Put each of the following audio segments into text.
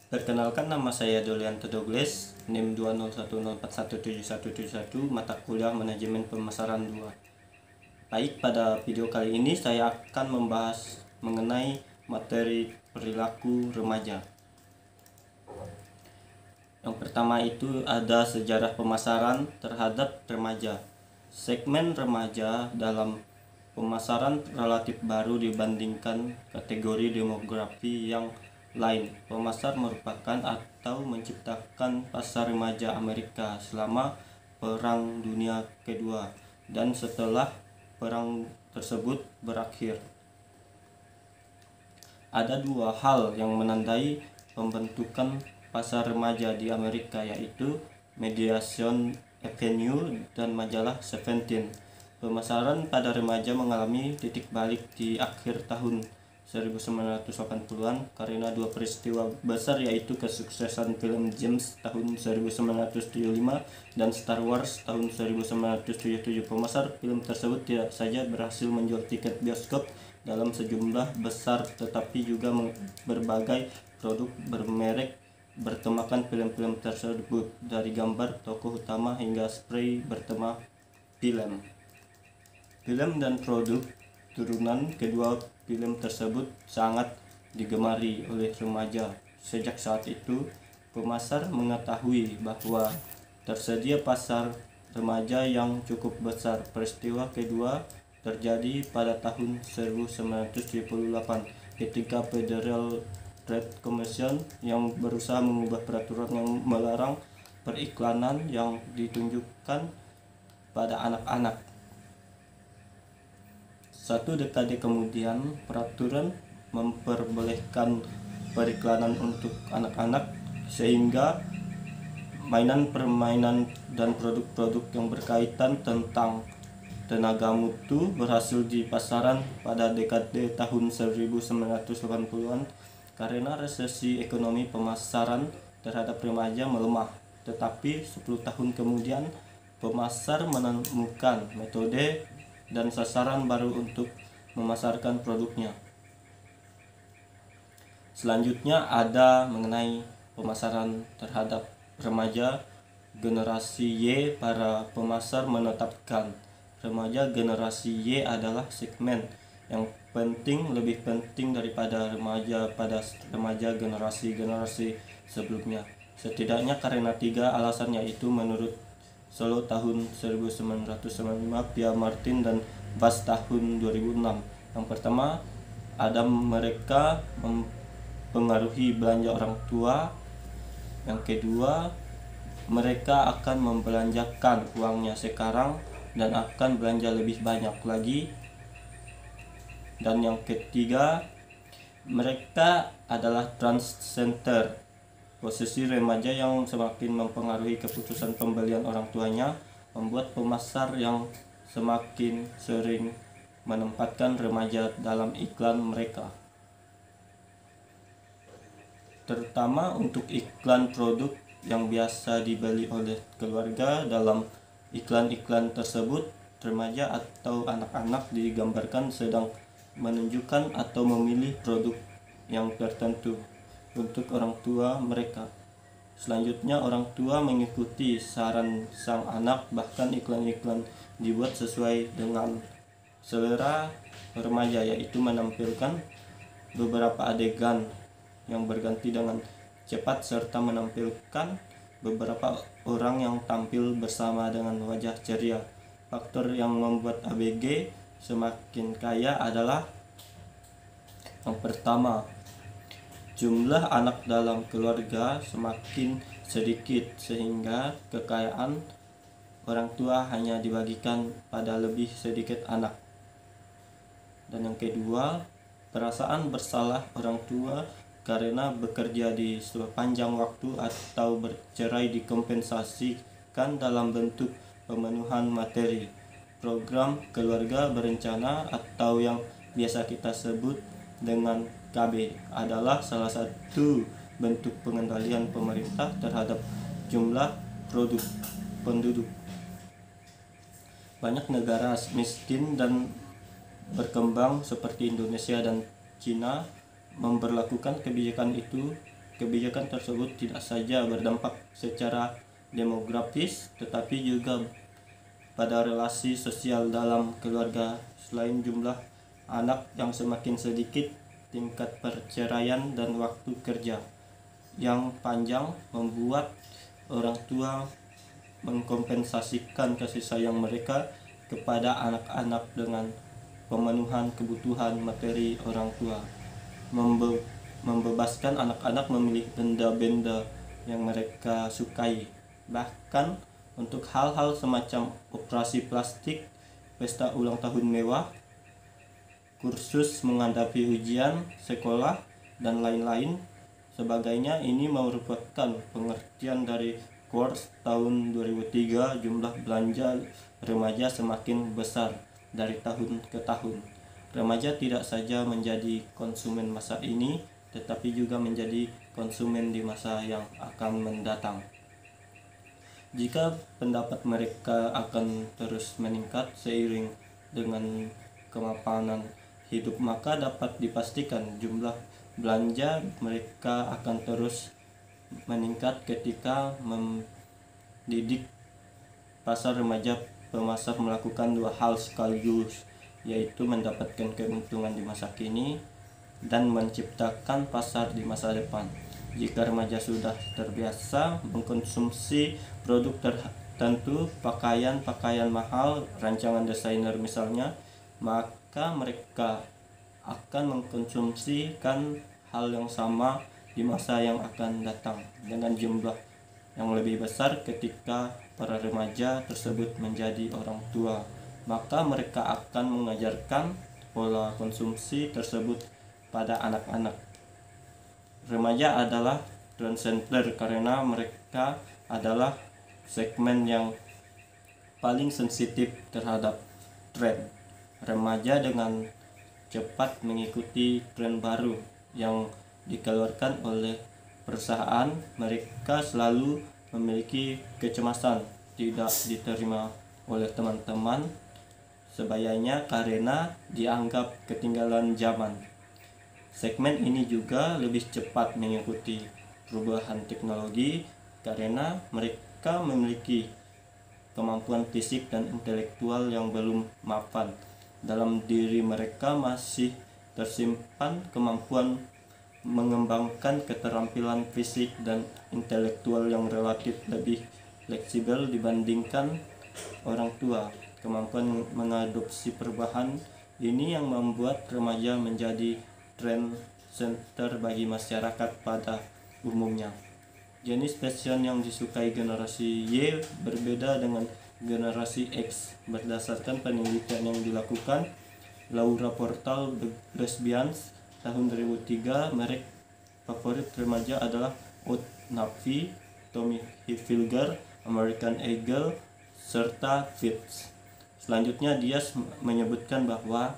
Perkenalkan, nama saya Dolianto Douglas, NIM 20104171171, mata kuliah Manajemen Pemasaran 2. Baik, pada video kali ini saya akan membahas mengenai materi perilaku remaja. Yang pertama itu ada sejarah pemasaran terhadap remaja. Segmen remaja dalam pemasaran relatif baru dibandingkan kategori demografi yang lain. Pemasar merupakan atau menciptakan pasar remaja Amerika selama Perang Dunia Kedua dan setelah perang tersebut berakhir. Ada dua hal yang menandai pembentukan pasar remaja di Amerika, yaitu Mediation Avenue dan majalah Seventeen. Pemasaran pada remaja mengalami titik balik di akhir tahun 1980-an karena dua peristiwa besar, yaitu kesuksesan film James tahun 1975 dan Star Wars tahun 1977. Pemasar film tersebut tidak saja berhasil menjual tiket bioskop dalam sejumlah besar, tetapi juga berbagai produk bermerek bertemakan film-film tersebut, dari gambar tokoh utama hingga spray bertema film. Film dan produk turunan kedua film tersebut sangat digemari oleh remaja. Sejak saat itu, pemasar mengetahui bahwa tersedia pasar remaja yang cukup besar. Peristiwa kedua terjadi pada tahun 1978 ketika Federal Trade Commission yang berusaha mengubah peraturan yang melarang periklanan yang ditunjukkan pada anak-anak. Satu dekade kemudian, peraturan memperbolehkan periklanan untuk anak-anak, sehingga permainan dan produk-produk yang berkaitan tentang tenaga mutu berhasil di pasaran pada dekade tahun 1980-an. Karena resesi ekonomi, pemasaran terhadap remaja melemah. Tetapi 10 tahun kemudian, pemasar menemukan metode dan sasaran baru untuk memasarkan produknya. Selanjutnya ada mengenai pemasaran terhadap remaja generasi Y. Para pemasar menetapkan remaja generasi Y adalah segmen yang penting, lebih penting daripada remaja generasi sebelumnya. Setidaknya karena 3 alasan, yaitu menurut Solo tahun 1995, Pia Martin dan Bass tahun 2006. Yang pertama, ada mereka mempengaruhi belanja orang tua. Yang kedua, mereka akan membelanjakan uangnya sekarang dan akan belanja lebih banyak lagi. Dan yang ketiga, mereka adalah transcenter. Posisi remaja yang semakin mempengaruhi keputusan pembelian orang tuanya membuat pemasar yang semakin sering menempatkan remaja dalam iklan mereka, terutama untuk iklan produk yang biasa dibeli oleh keluarga. Dalam iklan-iklan tersebut, remaja atau anak-anak digambarkan sedang menunjukkan atau memilih produk yang tertentu untuk orang tua mereka. Selanjutnya, orang tua mengikuti saran sang anak, bahkan iklan-iklan dibuat sesuai dengan selera remaja, yaitu menampilkan beberapa adegan yang berganti dengan cepat serta menampilkan beberapa orang yang tampil bersama dengan wajah ceria. Faktor yang membuat ABG semakin kaya adalah yang pertama, jumlah anak dalam keluarga semakin sedikit sehingga kekayaan orang tua hanya dibagikan pada lebih sedikit anak. Dan yang kedua, perasaan bersalah orang tua karena bekerja di sepanjang waktu atau bercerai dikompensasikan dalam bentuk pemenuhan materi. Program keluarga berencana atau yang biasa kita sebut dengan KB adalah salah satu bentuk pengendalian pemerintah terhadap jumlah penduduk. Banyak negara miskin dan berkembang seperti Indonesia dan Cina memberlakukan kebijakan itu kebijakan tersebut tidak saja berdampak secara demografis, tetapi juga pada relasi sosial dalam keluarga. Selain jumlah anak yang semakin sedikit, tingkat perceraian dan waktu kerja yang panjang membuat orang tua mengkompensasikan kasih sayang mereka kepada anak-anak dengan pemenuhan kebutuhan materi orang tua, membebaskan anak-anak memilih benda-benda yang mereka sukai, bahkan untuk hal-hal semacam operasi plastik, pesta ulang tahun mewah, kursus menghadapi ujian sekolah, dan lain-lain sebagainya. Ini merupakan pengertian dari Quartz tahun 2003. Jumlah belanja remaja semakin besar dari tahun ke tahun. Remaja tidak saja menjadi konsumen masa ini, tetapi juga menjadi konsumen di masa yang akan mendatang. Jika pendapat mereka akan terus meningkat seiring dengan kemapanan hidup, maka dapat dipastikan jumlah belanja mereka akan terus meningkat ketika mendidik pasar remaja. Pemasar melakukan dua hal sekaligus, yaitu mendapatkan keuntungan di masa kini dan menciptakan pasar di masa depan. Jika remaja sudah terbiasa mengkonsumsi produk tertentu, pakaian mahal, rancangan desainer misalnya, maka mereka akan mengkonsumsikan hal yang sama di masa yang akan datang dengan jumlah yang lebih besar. Ketika para remaja tersebut menjadi orang tua, maka mereka akan mengajarkan pola konsumsi tersebut pada anak-anak. Remaja adalah trendsetter karena mereka adalah segmen yang paling sensitif terhadap tren. Remaja dengan cepat mengikuti tren baru yang dikeluarkan oleh perusahaan. Mereka selalu memiliki kecemasan tidak diterima oleh teman-teman sebayanya karena dianggap ketinggalan zaman. Segmen ini juga lebih cepat mengikuti perubahan teknologi karena mereka memiliki kemampuan fisik dan intelektual yang belum mapan. Dalam diri mereka masih tersimpan kemampuan mengembangkan keterampilan fisik dan intelektual yang relatif lebih fleksibel dibandingkan orang tua. Kemampuan mengadopsi perubahan ini yang membuat remaja menjadi trend center bagi masyarakat pada umumnya. Jenis fashion yang disukai generasi Y berbeda dengan generasi X. Berdasarkan penelitian yang dilakukan Laura Portal The Lesbians tahun 2003, merek favorit remaja adalah Old Navy, Tommy Hilfiger, American Eagle, serta Fits. Selanjutnya dia menyebutkan bahwa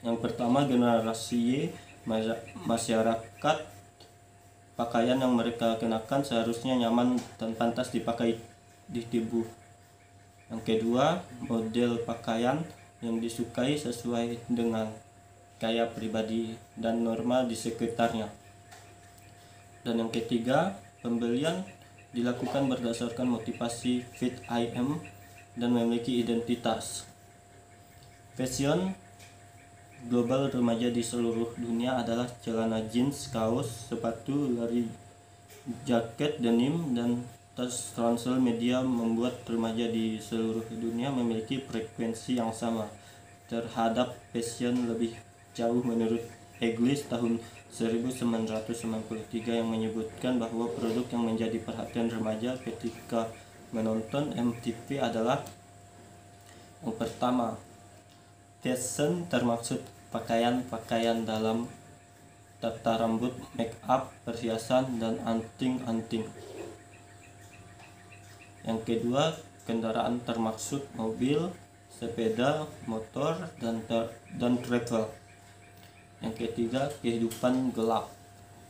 yang pertama, generasi Y, masyarakat pakaian yang mereka kenakan seharusnya nyaman dan pantas dipakai di tubuh. Yang kedua, model pakaian yang disukai sesuai dengan gaya pribadi dan norma di sekitarnya. Dan yang ketiga, pembelian dilakukan berdasarkan motivasi fit I am dan memiliki identitas. Fashion global remaja di seluruh dunia adalah celana jeans, kaos, sepatu lari, jaket denim, dan tas ransel. Media membuat remaja di seluruh dunia memiliki frekuensi yang sama terhadap fashion lebih jauh menurut Eglis tahun 1993 yang menyebutkan bahwa produk yang menjadi perhatian remaja ketika menonton MTV adalah yang pertama, fashion termaksud pakaian-pakaian dalam, tata rambut, make up, perhiasan, dan anting-anting. Yang kedua, kendaraan termaksud mobil, sepeda, motor, dan travel. Yang ketiga, kehidupan gelap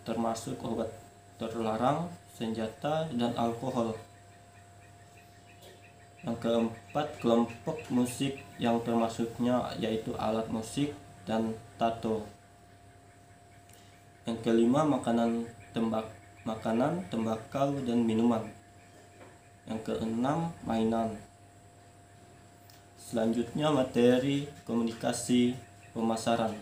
termasuk obat terlarang, senjata, dan alkohol. Yang keempat, kelompok musik yang termasuknya yaitu alat musik dan tato. Yang kelima, makanan makanan, tembakau, dan minuman. Yang keenam, mainan. Selanjutnya materi, komunikasi, pemasaran.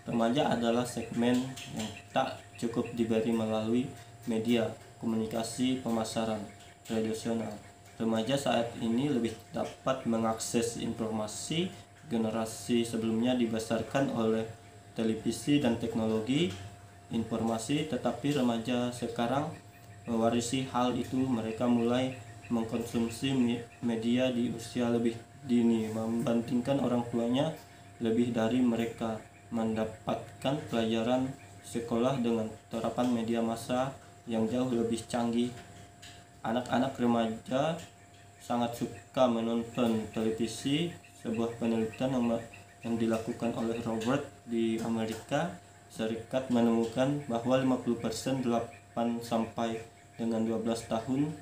Remaja adalah segmen yang tak cukup diberi melalui media komunikasi pemasaran tradisional. Remaja saat ini lebih dapat mengakses informasi. Generasi sebelumnya dibesarkan oleh televisi dan teknologi informasi, tetapi remaja sekarang mewarisi hal itu. Mereka mulai mengkonsumsi media di usia lebih dini, membandingkan orang tuanya lebih dari mereka mendapatkan pelajaran sekolah dengan terapan media massa yang jauh lebih canggih. Anak-anak remaja sangat suka menonton televisi. Sebuah penelitian yang dilakukan oleh Robert di Amerika Serikat menemukan bahwa 50% 8 sampai dengan 12 tahun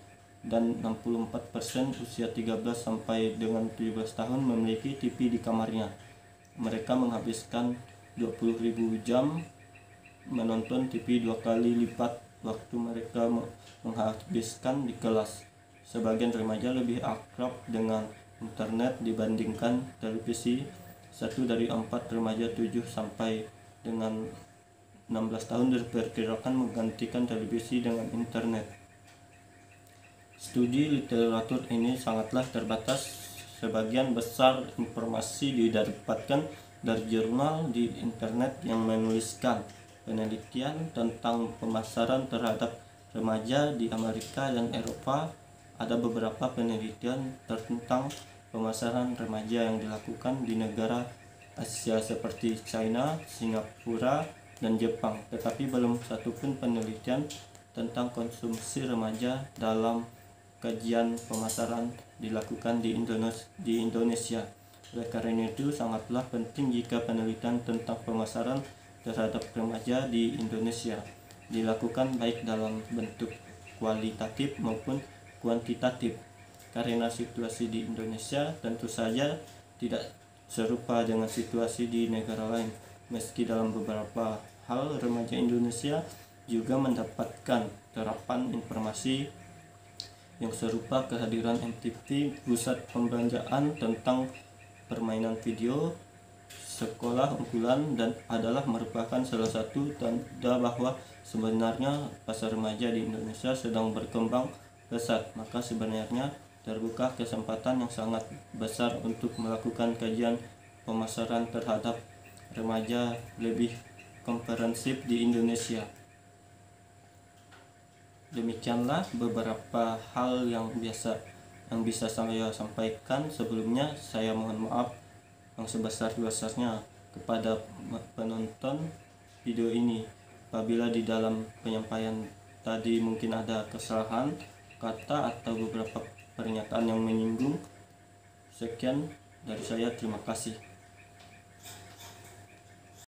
dan 64% usia 13 sampai dengan 17 tahun memiliki TV di kamarnya. Mereka menghabiskan 20.000 jam menonton TV, 2 kali lipat waktu mereka menghabiskan di kelas. Sebagian remaja lebih akrab dengan internet dibandingkan televisi. 1 dari 4 remaja 7 sampai dengan 16 tahun diperkirakan menggantikan televisi dengan internet. Studi literatur ini sangatlah terbatas. Sebagian besar informasi didapatkan dari jurnal di internet yang menuliskan penelitian tentang pemasaran terhadap remaja di Amerika dan Eropa. Ada beberapa penelitian tentang pemasaran remaja yang dilakukan di negara Asia seperti China, Singapura, dan Jepang, tetapi belum satupun penelitian tentang konsumsi remaja dalam kajian pemasaran dilakukan di Indonesia. Oleh karena itu, sangatlah penting jika penelitian tentang pemasaran terhadap remaja di Indonesia dilakukan baik dalam bentuk kualitatif maupun kuantitatif, karena situasi di Indonesia tentu saja tidak serupa dengan situasi di negara lain. Meski dalam beberapa hal remaja Indonesia juga mendapatkan terapan informasi yang serupa. Kehadiran MTV, pusat pembelanjaan tentang permainan video, sekolah unggulan, dan adalah merupakan salah satu tanda bahwa sebenarnya pasar remaja di Indonesia sedang berkembang pesat. Maka sebenarnya terbuka kesempatan yang sangat besar untuk melakukan kajian pemasaran terhadap remaja lebih komprehensif di Indonesia. Demikianlah beberapa hal yang bisa saya sampaikan. Sebelumnya saya mohon maaf yang sebesar-besarnya kepada penonton video ini apabila di dalam penyampaian tadi mungkin ada kesalahan kata atau beberapa pernyataan yang menyinggung. Sekian dari saya, terima kasih.